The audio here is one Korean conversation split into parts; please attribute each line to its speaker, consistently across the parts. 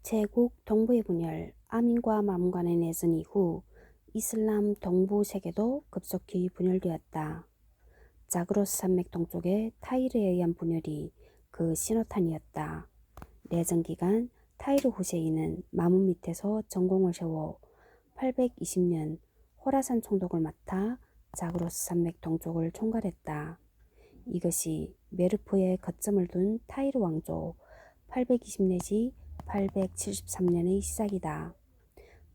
Speaker 1: 제국 동부의 분열, 아민과 마문 간의 내전 이후 이슬람 동부 세계도 급속히 분열되었다. 자그로스 산맥 동쪽의 타이르에 의한 분열이 그 신호탄이었다. 내전 기간 타이르 후세인은 마문 밑에서 전공을 세워 820년 호라산 총독을 맡아 자그로스 산맥 동쪽을 총괄했다. 이것이 메르포에 거점을 둔 타이르 왕조 820 내지 873년의 시작이다.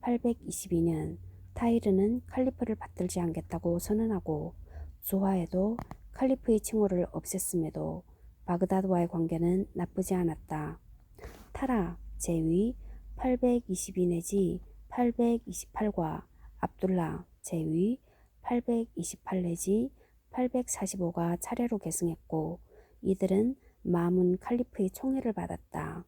Speaker 1: 822년 타이르는 칼리프를 받들지 않겠다고 선언하고 주하에도 칼리프의 칭호를 없앴음에도 바그다드와의 관계는 나쁘지 않았다. 타라 제위 822 내지 828과 압둘라 제위 828 내지 845가 차례로 계승했고 이들은 마문 칼리프의 총애를 받았다.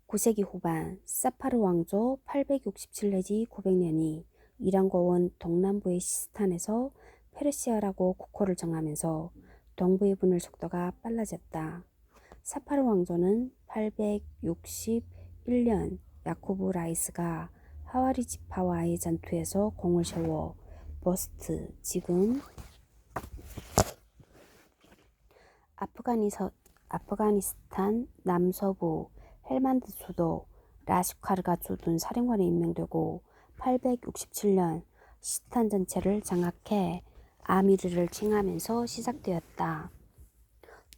Speaker 1: 9세기 후반 사파르 왕조 867 내지 900년이 이란과 원 동남부의 시스탄에서 페르시아라고 국호를 정하면서 동부의 분열 속도가 빨라졌다. 사파르 왕조는 861년 야코브 라이스가 하와리 지파와의 전투에서 공을 세워 버스트, 지금 아프가니스탄 남서부 헬만드 수도 라슈카르가 주둔 사령관에 임명되고 867년 시스탄 전체를 장악해 아미르를 칭하면서 시작되었다.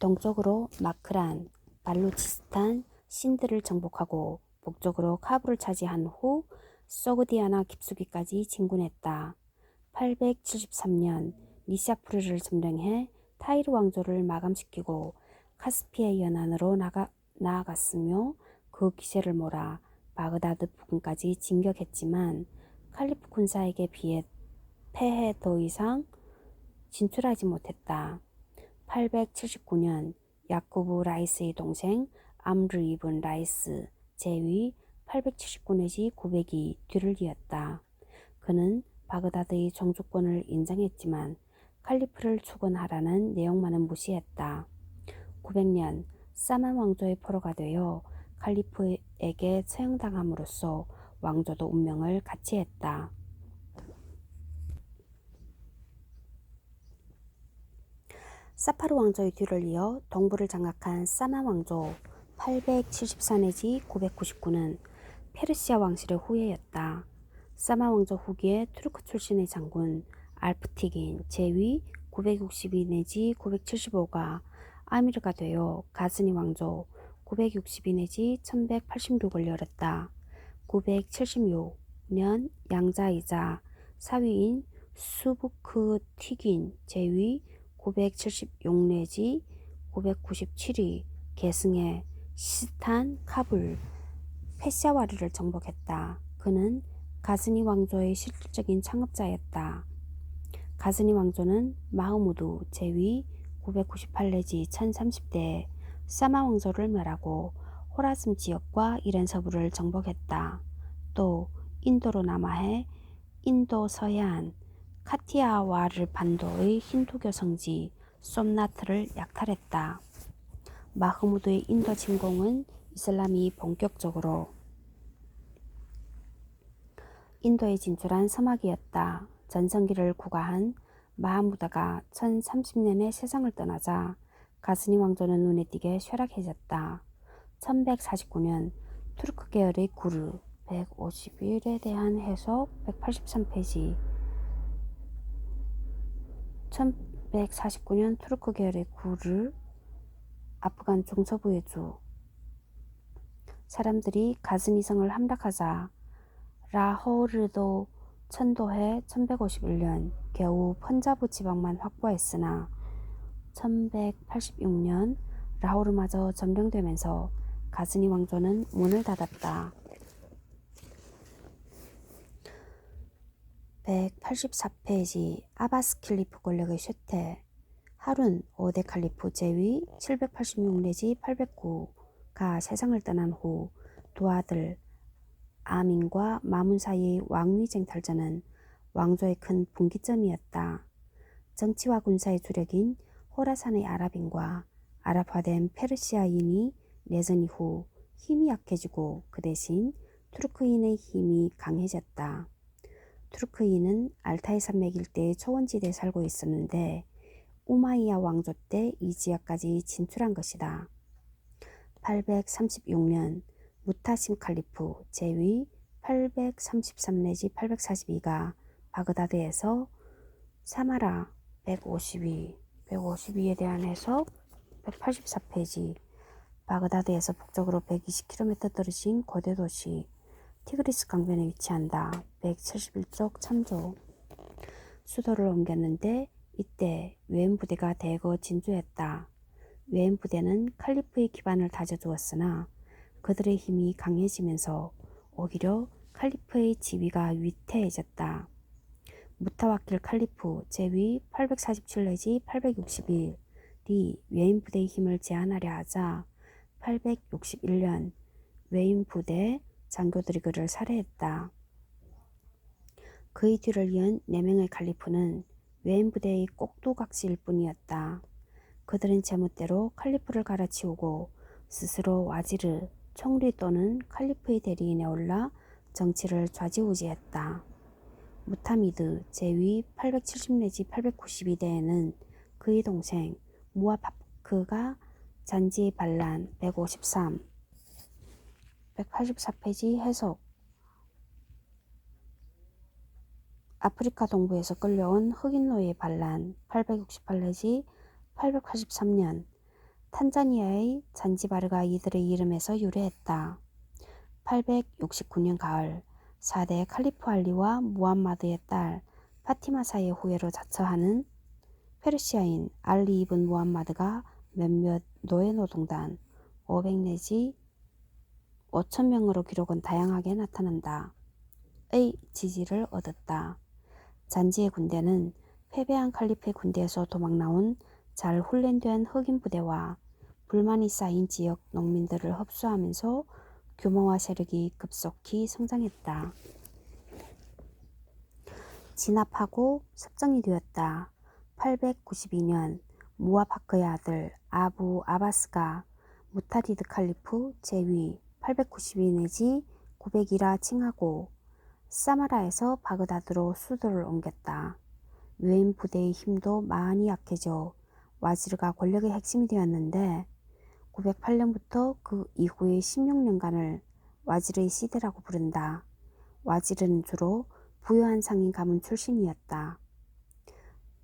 Speaker 1: 동쪽으로 마크란, 발루치스탄, 신드를 정복하고 북쪽으로 카불을 차지한 후 소그디아나 깊숙이까지 진군했다. 873년 니샤푸르를 점령해 타이르 왕조를 마감시키고 카스피해 연안으로 나아갔으며 그 기세를 몰아 바그다드 부근까지 진격했지만 칼리프 군사에게 비해 패해 더 이상 진출하지 못했다. 879년 야코브 라이스의 동생 암르 이븐 라이스 제위 879 내지 900이 뒤를 이었다. 그는 바그다드의 종주권을 인정했지만 칼리프를 축원하라는 내용만은 무시했다. 900년 사만 왕조의 포로가 되어 칼리프에게 처형당함으로써 왕조도 운명을 같이 했다. 사파르 왕조의 뒤를 이어 동부를 장악한 사만 왕조 874 내지 999는 페르시아 왕실의 후예였다. 사만 왕조 후기에 투르크 출신의 장군 알프티긴 제위 962 내지 975가 아미르가 되어 가즈니 왕조 962 내지 1186을 열었다. 976년 양자이자 사위인 수부크 튀긴 제위 976 내지 997이 계승해 시스탄, 카불, 페샤와르를 정복했다. 그는 가즈니 왕조의 실질적인 창업자였다. 가즈니 왕조는 마흐무드 제위 998 내지 1030대에 사마 왕조를 멸하고 호라즘 지역과 이란 서부를 정복했다. 또 인도로 남하해 인도 서해안 카티아와르 반도의 힌두교 성지 솜나트를 약탈했다. 마흐무드의 인도 침공은 이슬람이 본격적으로 인도에 진출한 서막이었다. 전성기를 구가한 마하무드가 1030년에 세상을 떠나자 가즈니 왕조는 눈에 띄게 쇠락해졌다. 1149년 투르크 계열의 구르 151에 대한 해석 183페이지 1149년 투르크 계열의 구르 아프간 중서부의 주 사람들이 가즈니 성을 함락하자 라호르도 천도해 1151년 겨우 펀자브 지방만 확보했으나 1186년 라호르마저 점령되면서 가즈니 왕조는 문을 닫았다. 184페이지 아바스 킬리프 권력의 쇠퇴 하룬 5대 칼리프 제위 786 내지 809가 세상을 떠난 후 두 아들 아민과 마문 사이의 왕위쟁 탈전은 왕조의 큰 분기점이었다. 정치와 군사의 주력인 호라산의 아랍인과 아랍화된 페르시아인이 내전 이후 힘이 약해지고 그 대신 투르크인의 힘이 강해졌다. 투르크인은 알타이 산맥 일대의 초원지대에 살고 있었는데 우마이야 왕조 때 이 지역까지 진출한 것이다. 836년 무타심 칼리프 제위 833 내지 842가 바그다드에서 사마라 152에 대한 해석 184페이지 바그다드에서 북쪽으로 120km 떨어진 고대 도시 티그리스 강변에 위치한다. 171쪽 참조. 수도를 옮겼는데 이때 외인 부대가 대거 진주했다. 외인 부대는 칼리프의 기반을 다져주었으나 그들의 힘이 강해지면서 오히려 칼리프의 지위가 위태해졌다. 무타와킬 칼리프 제위 847 내지 861이 외인 부대의 힘을 제한하려 하자 861년 외인 부대 장교들이 그를 살해했다. 그의 뒤를 이은 4명의 칼리프는 외인 부대의 꼭두각시일 뿐이었다. 그들은 제멋대로 칼리프를 갈아치우고 스스로 와지르, 총리 또는 칼리프의 대리인에 올라 정치를 좌지우지했다. 무타미드 제위 870 내지 892대에는 그의 동생 무아파크가 잔지 반란 153, 184페이지 해석. 아프리카 동부에서 끌려온 흑인 노예의 반란 868 내지 883년 탄자니아의 잔지바르가 이들의 이름에서 유래했다. 869년 가을 4대 칼리프 알리와 무함마드의 딸 파티마 사이의 후예로 자처하는 페르시아인 알리 이븐 무함마드가 몇몇 노예노동단 500 내지 5,000명으로 기록은 다양하게 나타난다. 의 지지를 얻었다. 잔지의 군대는 패배한 칼리프의 군대에서 도망나온 잘 훈련된 흑인 부대와 불만이 쌓인 지역 농민들을 흡수하면서 규모와 세력이 급속히 성장했다. 진압하고 습정이 되었다. 892년 무아파크의 아들 아부 아바스가 무타디드 칼리프 제위 892 내지 900이라 칭하고 사마라에서 바그다드로 수도를 옮겼다. 외인 부대의 힘도 많이 약해져 와지르가 권력의 핵심이 되었는데 908년부터 그 이후의 16년간을 와지르의 시대라고 부른다. 와지르는 주로 부유한 상인 가문 출신이었다.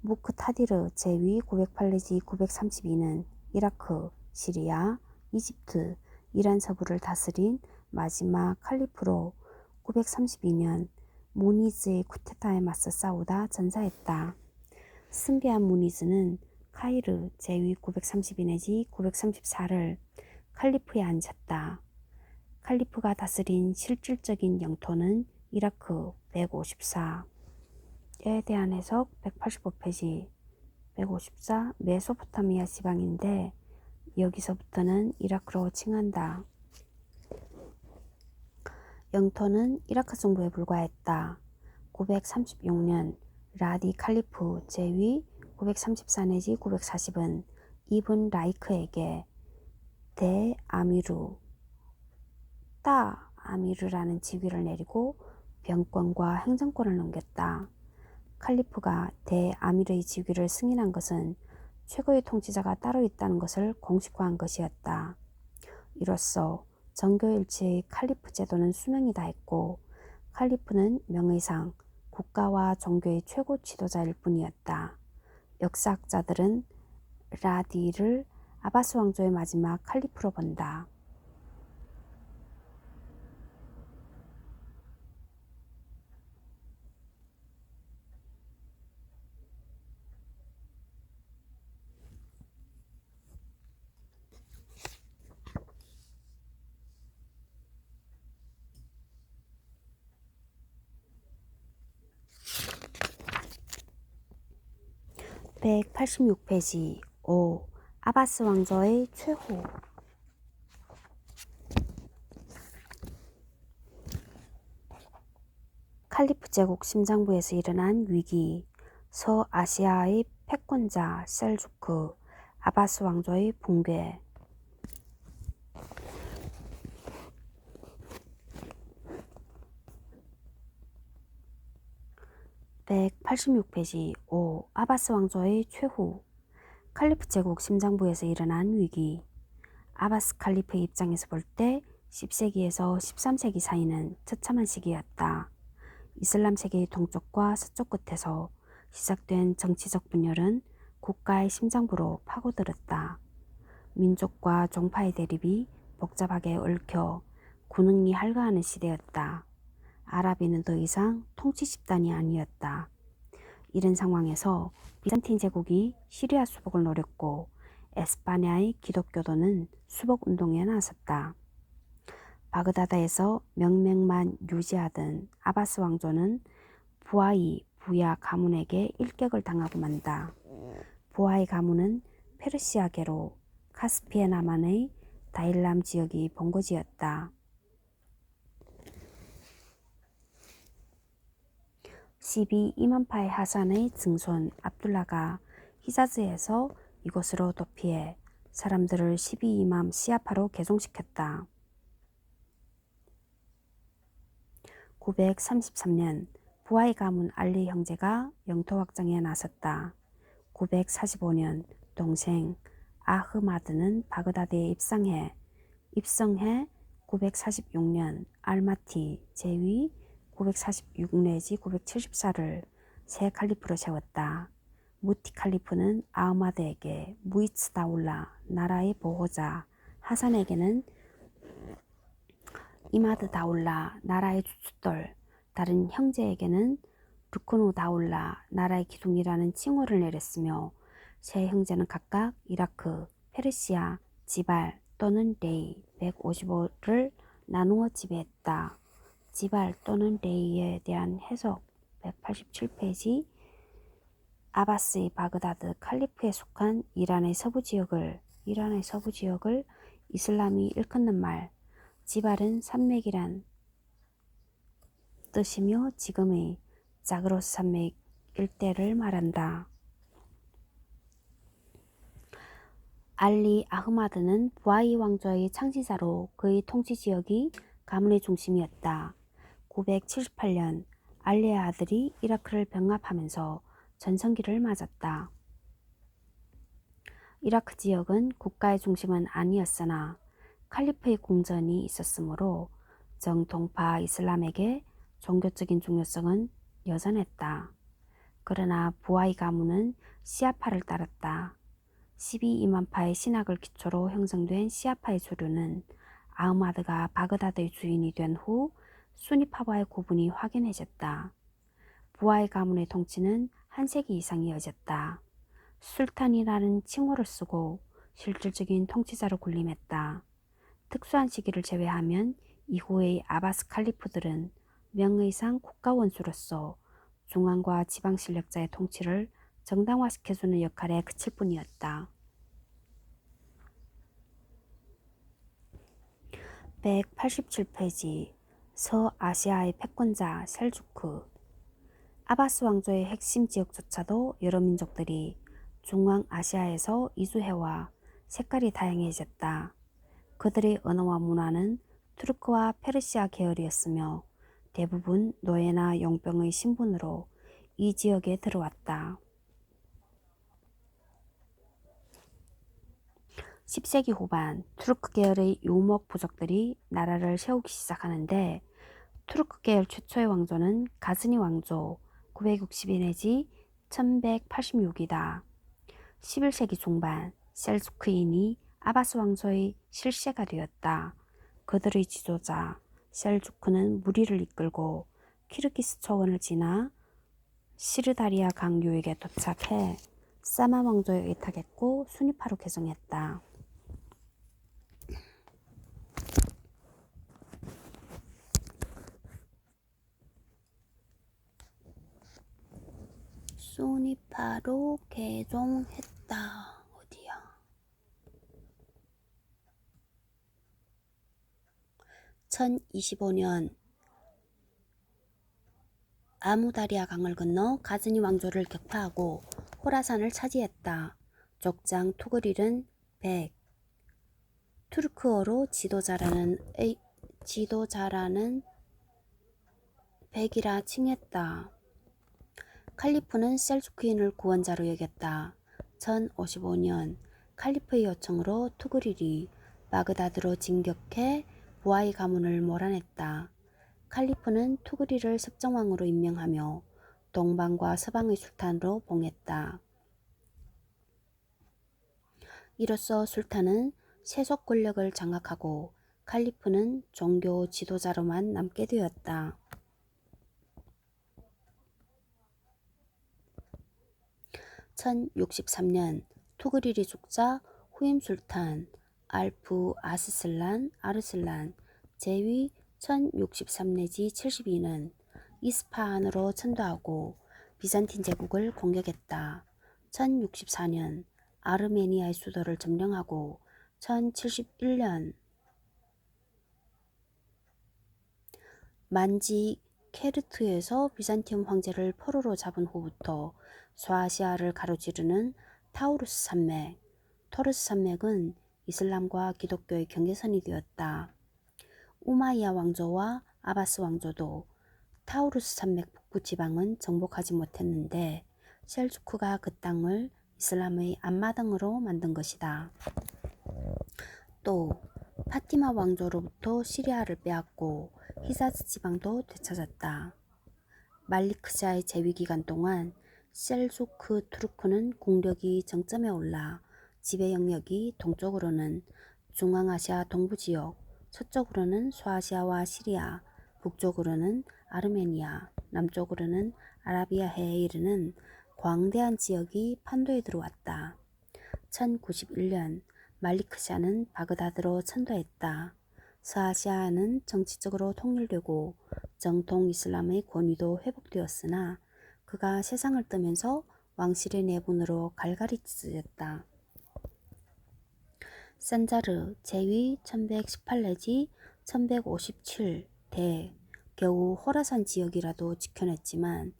Speaker 1: 무크타디르 제위 908 내지 932는 이라크, 시리아, 이집트, 이란 서부를 다스린 마지막 칼리프로 932년 무니즈의 쿠데타에 맞서 싸우다 전사했다. 승리한 무니즈는 카이르 제위 932 내지 934를 칼리프에 앉혔다. 칼리프가 다스린 실질적인 영토는 이라크 154에 대한 해석 185페이지 154 메소포타미아 지방인데 여기서부터는 이라크로 칭한다. 영토는 이라크 정부에 불과했다. 936년 라디 칼리프 제위 934 내지 940은 이븐 라이크에게 대아미르 따 아미르라는 직위를 내리고 병권과 행정권을 넘겼다. 칼리프가 대아미르의 직위를 승인한 것은 최고의 통치자가 따로 있다는 것을 공식화한 것이었다. 이로써 정교일체의 칼리프 제도는 수명이 다했고 칼리프는 명의상 국가와 종교의 최고 지도자일 뿐이었다. 역사학자들은 라디를 아바스 왕조의 마지막 칼리프로 본다. (186페이지) 5. 아바스 왕조의 최후. 칼리프 제국 심장부에서 일어난 위기. 서아시아의 패권자 셀주크 아바스 왕조의 붕괴. 186페이지 5. 아바스 왕조의 최후. 칼리프 제국 심장부에서 일어난 위기. 아바스 칼리프의 입장에서 볼 때 10세기에서 13세기 사이는 처참한 시기였다. 이슬람 세계의 동쪽과 서쪽 끝에서 시작된 정치적 분열은 국가의 심장부로 파고들었다. 민족과 종파의 대립이 복잡하게 얽혀 군웅이 할거하는 시대였다. 아라비는 더 이상 통치 집단이 아니었다. 이런 상황에서 비잔틴 제국이 시리아 수복을 노렸고 에스파냐의 기독교도는 수복 운동에 나섰다. 바그다드에서 명맥만 유지하던 아바스 왕조는 부야 가문에게 일격을 당하고 만다. 부하의 가문은 페르시아계로 카스피해 남한의 다일람 지역이 본거지였다. 12. 이만파의 하산의 증손 압둘라가 히자즈에서 이곳으로 도피해 사람들을 12 이맘 시아파로 개종시켰다. 933년 부하의 가문 알리 형제가 영토 확장에 나섰다. 945년 동생 아흐마드는 바그다드에 입성해 946년 알마티 제위 946 내지 974를 새 칼리프로 세웠다. 무티 칼리프는 아흐마드에게 무이츠 다울라 나라의 보호자, 하산에게는 이마드 다울라 나라의 주춧돌, 다른 형제에게는 루크누 다울라 나라의 기둥이라는 칭호를 내렸으며 세 형제는 각각 이라크, 페르시아, 지발 또는 레이 155를 나누어 지배했다. 지발 또는 레이에 대한 해석 187페이지. 아바스의 바그다드 칼리프에 속한 이란의 서부 지역을 이슬람이 일컫는 말 지발은 산맥이란 뜻이며 지금의 자그로스 산맥 일대를 말한다. 알리 아흐마드는 부하이 왕조의 창시자로 그의 통치 지역이 가문의 중심이었다. 978년 알리의 아들이 이라크를 병합하면서 전성기를 맞았다. 이라크 지역은 국가의 중심은 아니었으나 칼리프의 궁전이 있었으므로 정통파 이슬람에게 종교적인 중요성은 여전했다. 그러나 부하이 가문은 시아파를 따랐다. 12 이만파의 신학을 기초로 형성된 시아파의 주류는 아흐마드가 바그다드의 주인이 된 후 수니파와의 구분이 확연해졌다. 부하이 가문의 통치는 한 세기 이상 이어졌다. 술탄이라는 칭호를 쓰고 실질적인 통치자로 군림했다. 특수한 시기를 제외하면 이후의 아바스 칼리프들은 명의상 국가 원수로서 중앙과 지방 실력자의 통치를 정당화시켜주는 역할에 그칠 뿐이었다. 187페이지 서아시아의 패권자 셀주크. 아바스 왕조의 핵심 지역조차도 여러 민족들이 중앙아시아에서 이주해와 색깔이 다양해졌다. 그들의 언어와 문화는 투르크와 페르시아 계열이었으며 대부분 노예나 용병의 신분으로 이 지역에 들어왔다. 10세기 후반 투르크 계열의 유목 부족들이 나라를 세우기 시작하는데 투르크 계열 최초의 왕조는 가즈니 왕조 962 내지 1186이다. 11세기 중반 셀주크인이 아바스 왕조의 실세가 되었다. 그들의 지도자 셀주크는 무리를 이끌고 키르기스 초원을 지나 시르다리아 강 유역에 도착해 사만 왕조에 의탁했고 수니파로 개종했다. 수니파로 개종했다. 어디야? 1025년 아무다리아 강을 건너 가즈니 왕조를 격파하고 호라산을 차지했다. 족장 투그릴은 100. 투르크어로 지도자라는 100이라 칭했다. 칼리프는 셀주크인을 구원자로 여겼다. 1055년 칼리프의 요청으로 투그릴이 바그다드로 진격해 부하의 가문을 몰아냈다. 칼리프는 투그릴을 섭정왕으로 임명하며 동방과 서방의 술탄으로 봉했다. 이로써 술탄은 세속 권력을 장악하고 칼리프는 종교 지도자로만 남게 되었다. 1063년 투그릴이 죽자 후임 술탄 알프 아르슬란 제위 1063 내지 72는 이스파한으로 천도하고 비잔틴 제국을 공격했다. 1064년 아르메니아의 수도를 점령하고 1071년 만지 케르트에서 비잔티움 황제를 포로로 잡은 후부터 소아시아를 가로지르는 타우루스 산맥, 토르스 산맥은 이슬람과 기독교의 경계선이 되었다. 우마이야 왕조와 아바스 왕조도 타우루스 산맥 북부 지방은 정복하지 못했는데 셀주크가 그 땅을 이슬람의 앞마당으로 만든 것이다. 또 파티마 왕조로부터 시리아를 빼앗고 히자즈 지방도 되찾았다. 말리크샤의 재위 기간 동안 셀주크 투르크는 국력이 정점에 올라 지배 영역이 동쪽으로는 중앙아시아 동부지역, 서쪽으로는 소아시아와 시리아, 북쪽으로는 아르메니아, 남쪽으로는 아라비아해에 이르는 광대한 지역이 판도에 들어왔다. 1091년 말리크샤는 바그다드로 천도했다. 서아시아는 정치적으로 통일되고 정통 이슬람의 권위도 회복되었으나 그가 세상을 뜨면서 왕실의 내분으로 갈갈이 찢어졌다. 산자르 제위 1118 내지 1157 대 겨우 호라산 지역이라도 지켜냈지만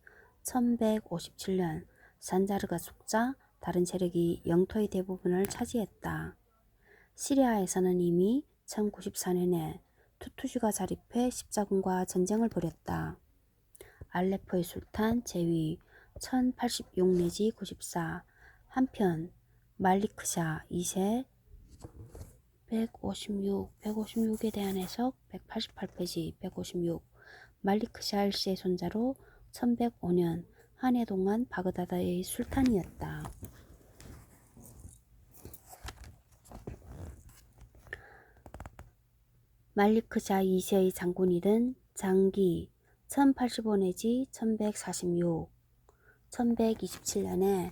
Speaker 1: 1157년 산자르가 죽자 다른 세력이 영토의 대부분을 차지했다. 시리아에서는 이미 1094년에 투투주가 자립해 십자군과 전쟁을 벌였다. 알레포의 술탄 제위 1086 내지 94 한편 말리크샤 2세 156에 대한 해석 188페이지 156 말리크샤 1세의 손자로 1105년 한 해 동안 바그다드의 술탄이었다. 말리크샤 2세의 장군이 된 장기 1085 내지 1146 1127년에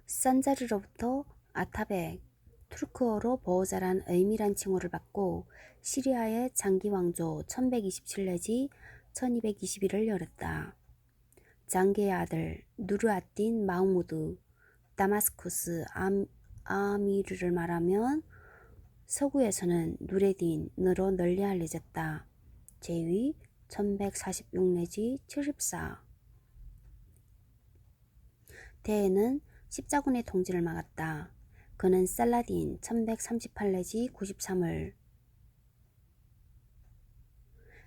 Speaker 1: 산자르로부터 아타백, 투르크어로 보호자란 의미란 칭호를 받고 시리아의 장기왕조 1127 내지 1221을 열었다. 장기의 아들 누르아딘 마흐무드 다마스쿠스 아미르를 말하면 서구에서는 누레딘으로 널리 알려졌다. 제위 1146 내지 74 대에는 십자군의 통지를 막았다. 그는 살라딘 1138 내지 93을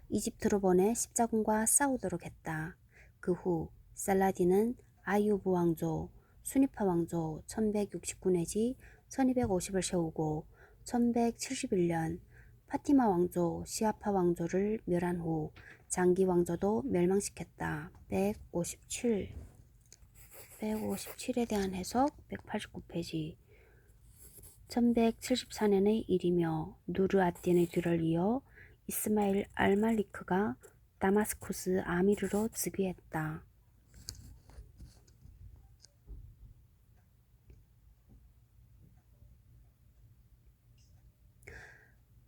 Speaker 1: 이집트로 보내 십자군과 싸우도록 했다. 그 후 살라딘은 아이유브 왕조, 수니파 왕조 1169 내지 1250을 세우고 1171년 파티마 왕조, 시아파 왕조를 멸한 후 장기 왕조도 멸망시켰다. 157에 대한 해석 189페이지 1174년의 일이며 누르아딘의 뒤를 이어 이스마일 알말리크가 다마스쿠스 아미르로 즉위했다.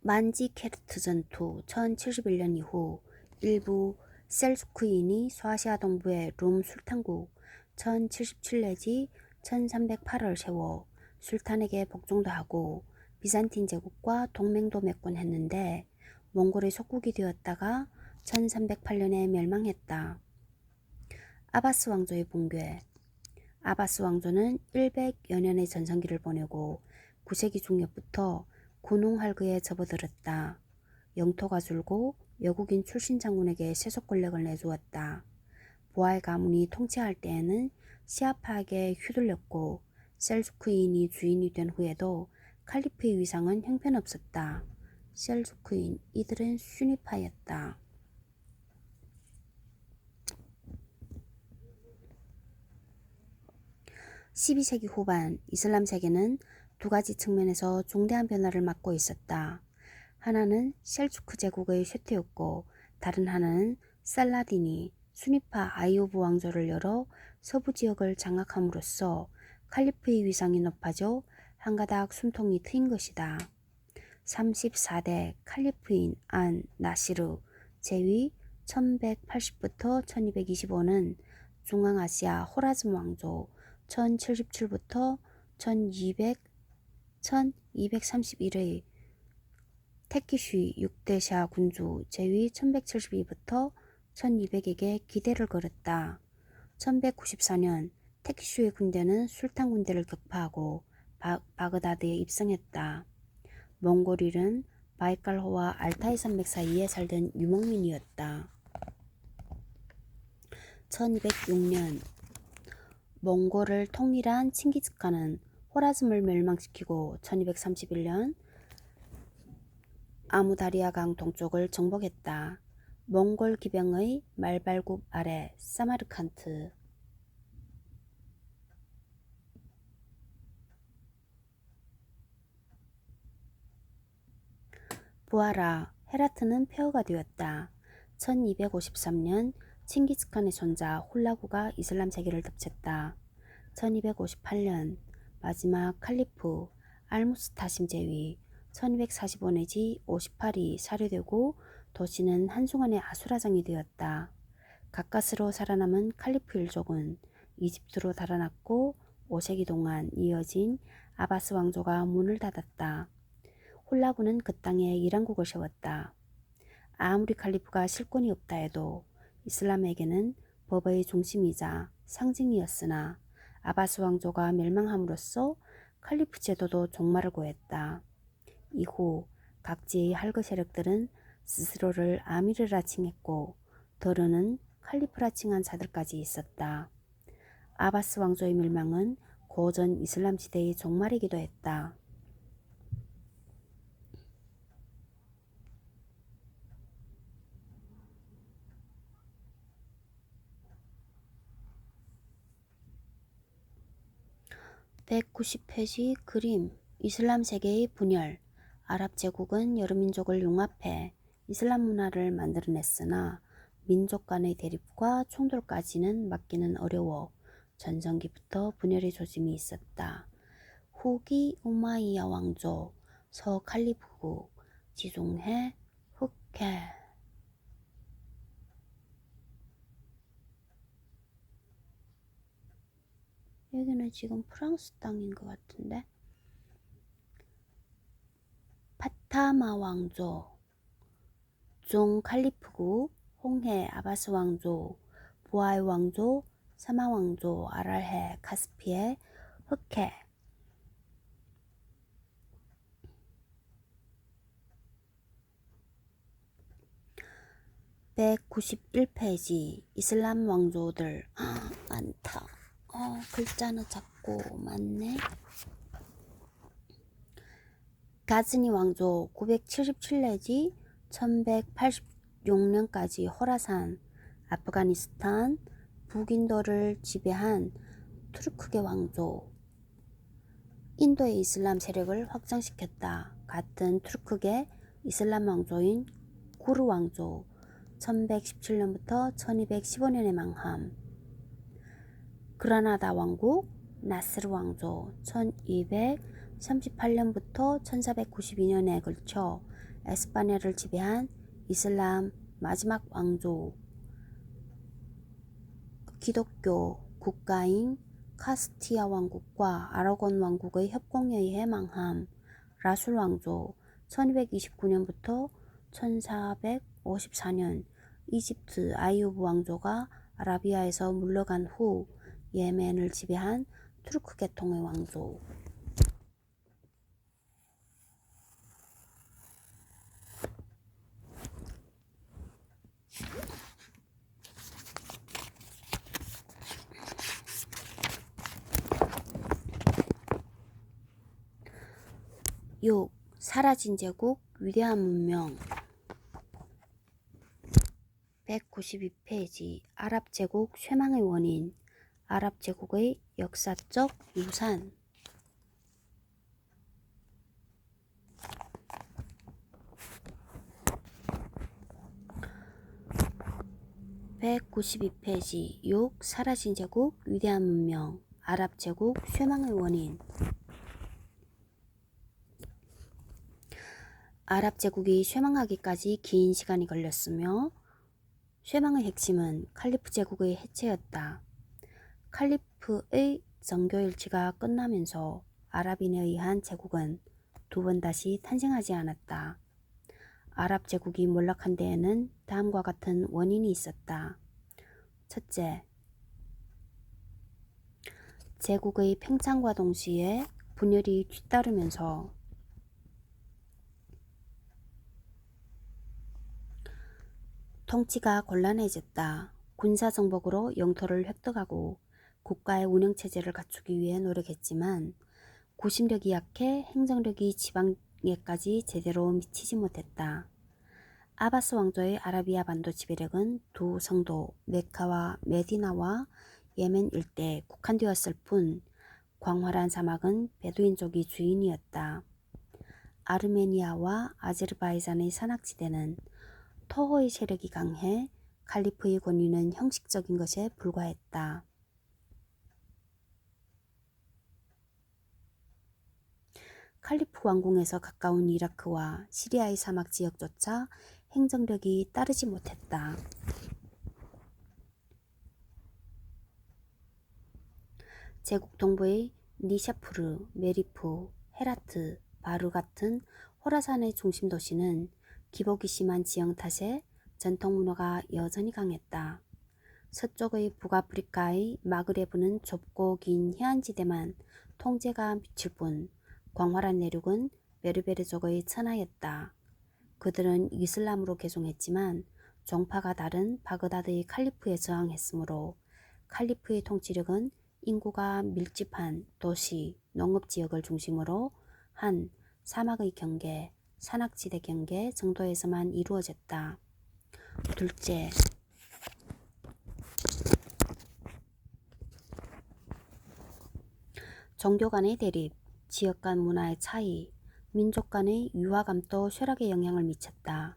Speaker 1: 만지케르트 전투 1071년 이후 일부 셀주크인이 소아시아 동부의 룸 술탄국 1077 내지 1308을 세워 술탄에게 복종도 하고 비잔틴 제국과 동맹도 맺곤 했는데 몽골의 속국이 되었다가 1308년에 멸망했다. 아바스 왕조의 붕괴. 아바스 왕조는 100여 년의 전성기를 보내고 9세기 중엽부터 군웅할그에 접어들었다. 영토가 줄고 외국인 출신 장군에게 세속 권력을 내주었다. 부하의 가문이 통치할 때에는 시아파에게 휘둘렸고 셀주크인이 주인이 된 후에도 칼리프의 위상은 형편없었다. 셀주크인, 이들은 슈니파였다. 12세기 후반 이슬람 세계는 두 가지 측면에서 중대한 변화를 맞고 있었다. 하나는 셀주크 제국의 쇠퇴였고 다른 하나는 살라딘이 수니파 아이오브 왕조를 열어 서부 지역을 장악함으로써 칼리프의 위상이 높아져 한 가닥 숨통이 트인 것이다. 34대 칼리프인 안 나시르 제위 1180부터 1225는 중앙아시아 호라즘 왕조 1077부터 1231의 테키쉬 6대샤 군주 제위 1172부터 1200에게 기대를 걸었다. 1194년 테키슈의 군대는 술탄 군대를 격파하고 바그다드에 입성했다. 몽골인은 바이칼호와 알타이 산맥 사이에 살던 유목민이었다. 1206년 몽골을 통일한 칭기즈칸은 호라즘을 멸망시키고 1231년 아무다리아 강 동쪽을 정복했다. 몽골 기병의 말발굽 아래 사마르칸트 부하라 헤라트는 폐허가 되었다. 1253년 칭기즈칸의 손자 홀라구가 이슬람 세계를 덮쳤다. 1258년 마지막 칼리프 알무스타심 제위 1245 내지 58이 사료되고 도시는 한순간에 아수라장이 되었다. 가까스로 살아남은 칼리프 일족은 이집트로 달아났고 5세기 동안 이어진 아바스 왕조가 문을 닫았다. 홀라구는 그 땅에 이란국을 세웠다. 아무리 칼리프가 실권이 없다 해도 이슬람에게는 법의 중심이자 상징이었으나 아바스 왕조가 멸망함으로써 칼리프 제도도 종말을 고했다. 이후 각지의 할거 세력들은 스스로를 아미르라 칭했고 더러는 칼리프라 칭한 자들까지 있었다. 아바스 왕조의 멸망은 고전 이슬람 시대의 종말이기도 했다. 190페이지 그림 이슬람 세계의 분열 아랍 제국은 여러 민족을 융합해 이슬람 문화를 만들어냈으나 민족 간의 대립과 총돌까지는 막기는 어려워 전성기부터 분열의 조짐이 있었다. 후기 우마이야 왕조 서칼리프국 지중해 흑해 여기는 지금 프랑스 땅인 것 같은데 파타마 왕조 종 칼리프국 홍해 아바스 왕조 부하의 왕조 사마 왕조 아랄해 카스피해 흑해 191페이지 이슬람 왕조들 많다. 글자는 작고 많네. 가즈니 왕조 977 내지 1186년까지 호라산, 아프가니스탄, 북인도를 지배한 투르크계 왕조 인도의 이슬람 세력을 확장시켰다. 같은 투르크계 이슬람 왕조인 구르 왕조 1117년부터 1215년에 망함. 그라나다 왕국 나스르 왕조 1238년부터 1492년에 걸쳐 에스파냐를 지배한 이슬람 마지막 왕조 기독교 국가인 카스티아 왕국과 아라곤 왕국의 협공에 의해 망함. 라술 왕조 1229년부터 1454년 이집트 아이유브 왕조가 아라비아에서 물러간 후 예멘을 지배한 투르크 계통의 왕조 6. 사라진 제국, 위대한 문명. 192페이지. 아랍 제국 쇠망의 원인. 아랍 제국의 역사적 유산. 192페이지. 6. 사라진 제국, 위대한 문명. 아랍 제국 쇠망의 원인. 아랍 제국이 쇠망하기까지 긴 시간이 걸렸으며 쇠망의 핵심은 칼리프 제국의 해체였다. 칼리프의 정교일치가 끝나면서 아랍인에 의한 제국은 두 번 다시 탄생하지 않았다. 아랍 제국이 몰락한 데에는 다음과 같은 원인이 있었다. 첫째, 제국의 팽창과 동시에 분열이 뒤따르면서 통치가 곤란해졌다. 군사정복으로 영토를 획득하고 국가의 운영체제를 갖추기 위해 노력했지만 구심력이 약해 행정력이 지방에까지 제대로 미치지 못했다. 아바스 왕조의 아라비아 반도 지배력은 두 성도 메카와 메디나와 예멘 일대에 국한되었을 뿐 광활한 사막은 베두인족이 주인이었다. 아르메니아와 아제르바이잔의 산악지대는 터호의 세력이 강해 칼리프의 권위는 형식적인 것에 불과했다. 칼리프 왕궁에서 가까운 이라크와 시리아의 사막 지역조차 행정력이 따르지 못했다. 제국 동부의 니샤푸르, 메리프, 헤라트, 바르 같은 호라산의 중심 도시는 기복이 심한 지형 탓에 전통 문화가 여전히 강했다. 서쪽의 북아프리카의 마그레브는 좁고 긴 해안지대만 통제가 미칠 뿐 광활한 내륙은 베르베르족의 천하였다. 그들은 이슬람으로 개종했지만 종파가 다른 바그다드의 칼리프에 저항했으므로 칼리프의 통치력은 인구가 밀집한 도시, 농업지역을 중심으로 한 사막의 경계, 산악지대 경계 정도에서만 이루어졌다. 둘째, 종교 간의 대립, 지역 간 문화의 차이, 민족 간의 유화감도 쇠락에 영향을 미쳤다.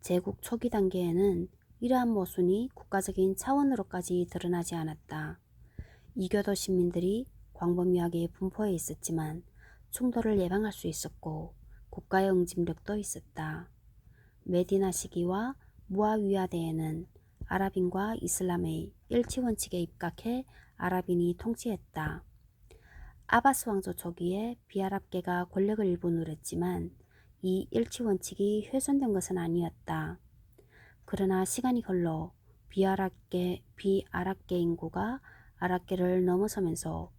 Speaker 1: 제국 초기 단계에는 이러한 모순이 국가적인 차원으로까지 드러나지 않았다. 이교도 시민들이 광범위하게 분포해 있었지만 충돌을 예방할 수 있었고 국가의 응집력도 있었다. 메디나 시기와 무아위야대에는 아랍인과 이슬람의 일치 원칙에 입각해 아랍인이 통치했다. 아바스 왕조 초기에 비아랍계가 권력을 일부 누렸지만 이 일치 원칙이 훼손된 것은 아니었다. 그러나 시간이 흘러 비아랍계 인구가 아랍계를 넘어서면서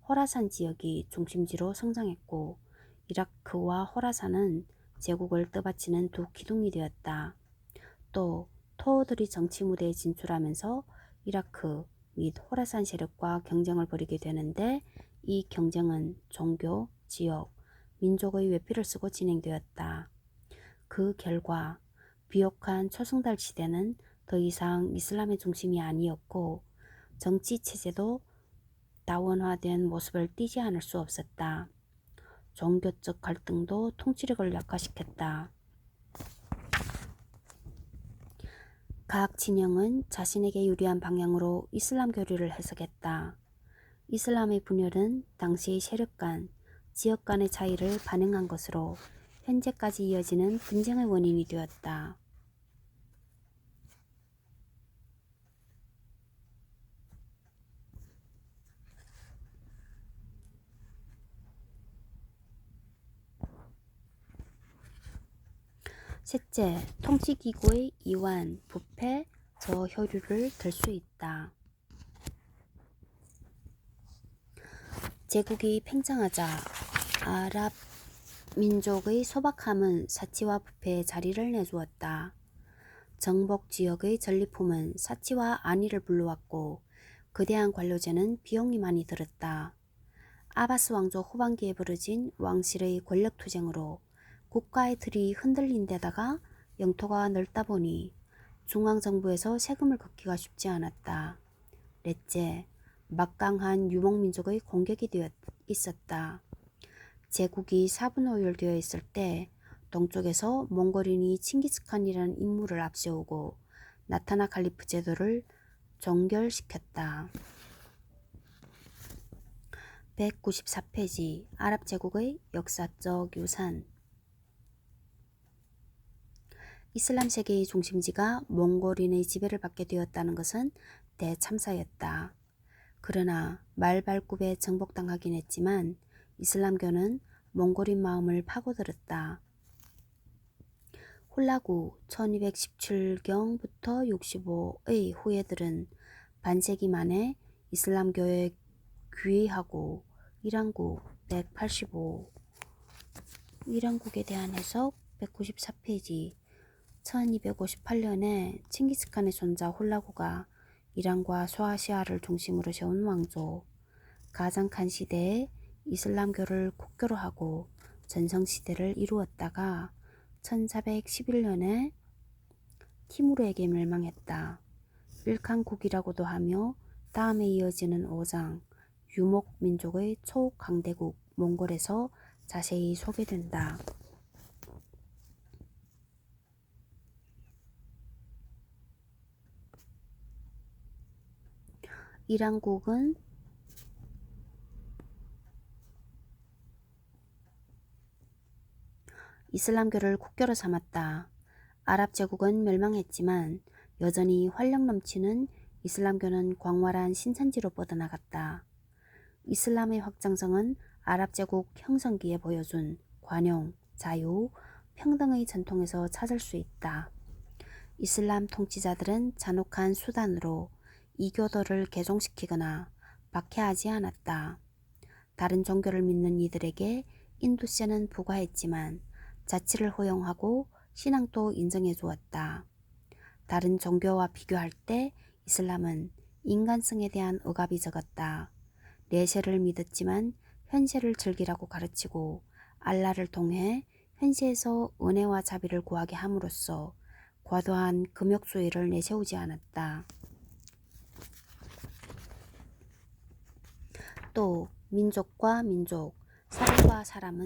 Speaker 1: 호라산 지역이 중심지로 성장했고 이라크와 호라산은 제국을 떠받치는 두 기둥이 되었다. 또 토호들이 정치 무대에 진출하면서 이라크 및 호라산 세력과 경쟁을 벌이게 되는데 이 경쟁은 종교, 지역, 민족의 외피를 쓰고 진행되었다. 그 결과 비옥한 초승달 시대는 더 이상 이슬람의 중심이 아니었고 정치 체제도 다원화된 모습을 띠지 않을 수 없었다. 종교적 갈등도 통치력을 약화시켰다. 각 진영은 자신에게 유리한 방향으로 이슬람 교리를 해석했다. 이슬람의 분열은 당시의 세력 간, 지역 간의 차이를 반영한 것으로 현재까지 이어지는 분쟁의 원인이 되었다. 셋째, 통치기구의 이완, 부패, 저효율을 들 수 있다. 제국이 팽창하자 아랍 민족의 소박함은 사치와 부패에 자리를 내주었다. 정복 지역의 전리품은 사치와 안위를 불러왔고 거대한 관료제는 비용이 많이 들었다. 아바스 왕조 후반기에 벌어진 왕실의 권력투쟁으로 국가의 틀이 흔들린 데다가 영토가 넓다 보니 중앙정부에서 세금을 걷기가 쉽지 않았다. 넷째, 막강한 유목민족의 공격이 있었다. 제국이 사분오열되어 있을 때 동쪽에서 몽골인이 칭기스칸이라는 인물을 앞세우고 나타나 칼리프 제도를 종결시켰다. 194페이지 아랍 제국의 역사적 유산. 이슬람 세계의 중심지가 몽골인의 지배를 받게 되었다는 것은 대참사였다. 그러나 말발굽에 정복당하긴 했지만 이슬람교는 몽골인 마음을 파고들었다. 홀라구 1217경부터 65의 후예들은 반세기 만에 이슬람교에 귀의하고 이란국 185 이란국에 대한 해석 194페이지 1258년에 칭기스칸의 손자 홀라구가 이란과 소아시아를 중심으로 세운 왕조 가장칸 시대에 이슬람교를 국교로 하고 전성시대를 이루었다가 1411년에 티무르에게 멸망했다. 일칸국이라고도 하며 다음에 이어지는 5장 유목민족의 초강대국 몽골에서 자세히 소개된다. 이란국은 이슬람교를 국교로 삼았다. 아랍 제국은 멸망했지만 여전히 활력 넘치는 이슬람교는 광활한 신천지로 뻗어나갔다. 이슬람의 확장성은 아랍 제국 형성기에 보여준 관용, 자유, 평등의 전통에서 찾을 수 있다. 이슬람 통치자들은 잔혹한 수단으로 이교도를 개종시키거나 박해하지 않았다. 다른 종교를 믿는 이들에게 인두세는 부과했지만 자치를 허용하고 신앙도 인정해 주었다. 다른 종교와 비교할 때 이슬람은 인간성에 대한 억압이 적었다. 내세를 믿었지만 현세를 즐기라고 가르치고 알라를 통해 현세에서 은혜와 자비를 구하게 함으로써 과도한 금욕수위를 내세우지 않았다. 또 민족과 민족, 사람과 사람은